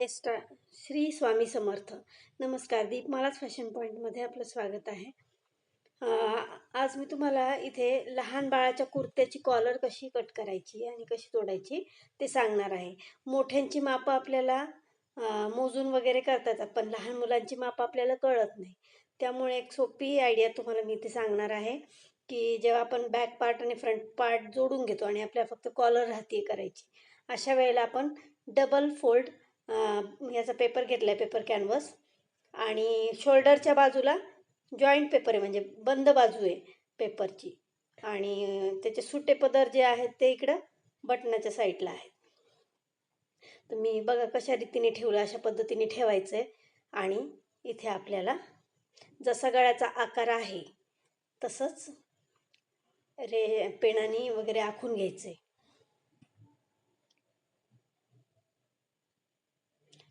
Extra Shri Swami Samarth. नमस्कार. दीपमालाच fashion पॉईंटमध्ये आपलं स्वागत आहे. आज मी तुम्हाला इथे लहान बाळाच्या कुर्त्याची कॉलर कशी कट करायची आणि कशी तोडायची ते सांगणार आहे. मोठ्यांची मापं आपल्याला मोजून वगैरे करता येतात, पण लहान मुलांची मापं आपल्याला कळत नाही. त्यामुळे एक सोपी आयडिया तुम्हाला मी इथे सांगणार आहे, की जेव्हा आपण बॅक पार्ट आणि फ्रंट पार्ट जोडून घेतो आणि आपल्याला फक्त कॉलर राहते करायची, अशा वेळेला आपण डबल फोल्ड याचा पेपर घेतला आहे, पेपर कॅनव्हस, आणि शोल्डरच्या बाजूला जॉईंट पेपर आहे, म्हणजे बंद बाजू आहे पेपरची, आणि त्याचे सुटे पदर जे आहेत ते इकडं बटनाच्या साईडला आहेत. तर मी बघा कशा रीतीने ठेवलं, अशा पद्धतीने ठेवायचं आहे. आणि इथे आपल्याला जसा गळ्याचा आकार आहे तसंच पेनाने वगैरे आखून घ्यायचं आहे.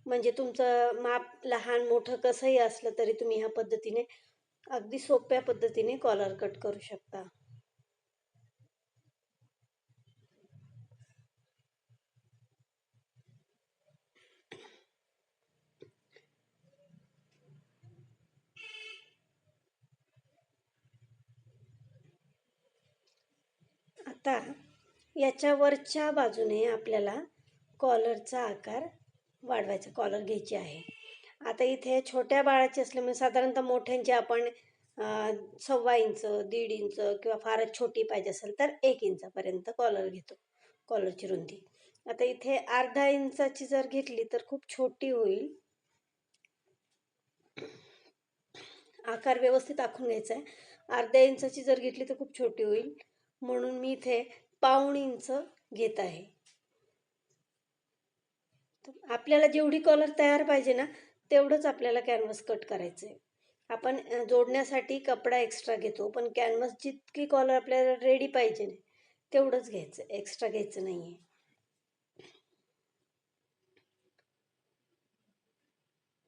म्हणजे तुमचं माप लहान मोठं कसंही असलं तरी तुम्ही ह्या पद्धतीने अगदी सोप्या पद्धतीने कॉलर कट करू शकता. आता याच्या वरच्या बाजूने आपल्याला कॉलरचा आकार वाढवायचा, कॉलर घ्यायची आहे. आता इथे छोट्या बाळाची असल्यामुळे साधारणतः मोठ्यांची आपण 1.25 इंच, 1.5 इंच किंवा फारच छोटी पाहिजे असेल तर 1 इंचापर्यंत कॉलर घेतो, कॉलरची रुंदी. आता इथे अर्धा इंचाची जर घेतली तर खूप छोटी होईल. आकार व्यवस्थित आखून घ्यायचा आहे. अर्ध्या इंचाची जर घेतली तर खूप छोटी होईल, म्हणून मी इथे 1.25 इंच घेत आहे. आपल्याला जेवढी कॉलर तयार पाहिजे ना, तेवढंच आपल्याला कॅनव्हास कट करायचं आहे. आपण जोडण्यासाठी कपडा एक्स्ट्रा घेतो, पण कॅनव्हास जितकी कॉलर आपल्याला रेडी पाहिजे ना, तेवढंच घ्यायचं, एक्स्ट्रा घ्यायचं नाही आहे.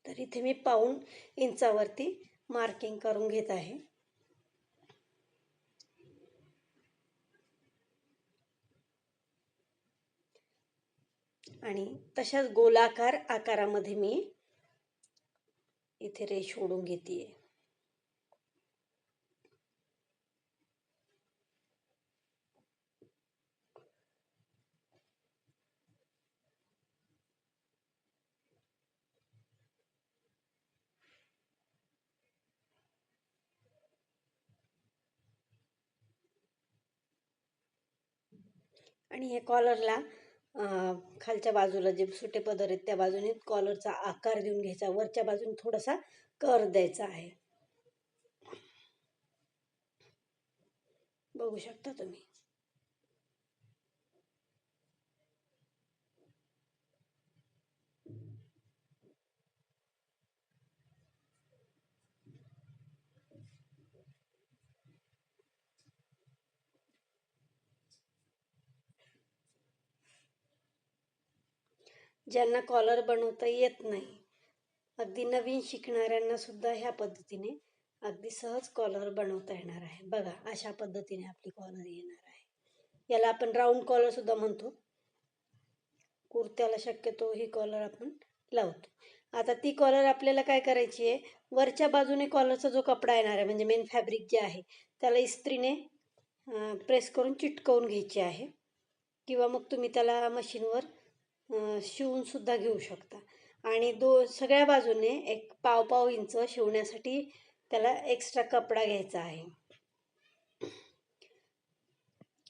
तर इथे मी 1.25 इंचावरती मार्किंग करून घेत आहे. आणि तशाच गोलाकार आकारामध्ये मी इथे रेष ओढून घेते. आणि हे कॉलरला खालच्या बाजूला जे सुटे पदर आहेत त्या बाजूने कॉलरचा आकार देऊन घ्यायचा, वरच्या बाजूने थोडासा कर द्यायचा आहे. बघू शकता तुम्ही. ज्यांना कॉलर बनवता येत नाही, अगदी नवीन शिकणाऱ्यांना सुद्धा ह्या पद्धतीने अगदी सहज कॉलर बनवता येणार आहे. बघा, अशा पद्धतीने आपली कॉलर येणार आहे. याला आपण राऊंड कॉलर सुद्धा म्हणतो. कुर्त्याला शक्यतो ही कॉलर आपण लावतो. आता ती कॉलर आपल्याला काय करायची आहे, वरच्या बाजूने कॉलरचा जो कपडा येणार आहे, म्हणजे मेन फॅब्रिक जे आहे, त्याला इस्त्रीने प्रेस करून चिटकवून घ्यायची आहे, किंवा मग तुम्ही त्याला मशीनवर शिवून सुद्धा घेऊ शकता. आणि सगळ्या बाजूने एक 1.5 इंच शिवण्यासाठी त्याला एक्स्ट्रा कपडा घ्यायचा आहे.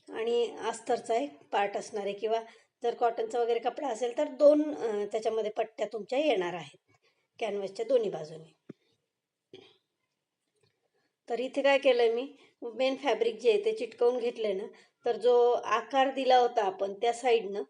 आणि अस्तरचा एक पार्ट असणार आहे, किंवा जर कॉटनचा वगैरे कपडा असेल तर 2 त्याच्यामध्ये पट्ट्या तुमच्या येणार आहेत कॅनव्हासच्या दोन्ही बाजूने. तर इथे काय केलंय मी, मेन फॅब्रिक जे आहे ते चिटकवून घेतलंय ना, तर जो आकार दिला होता आपण त्या साईडनं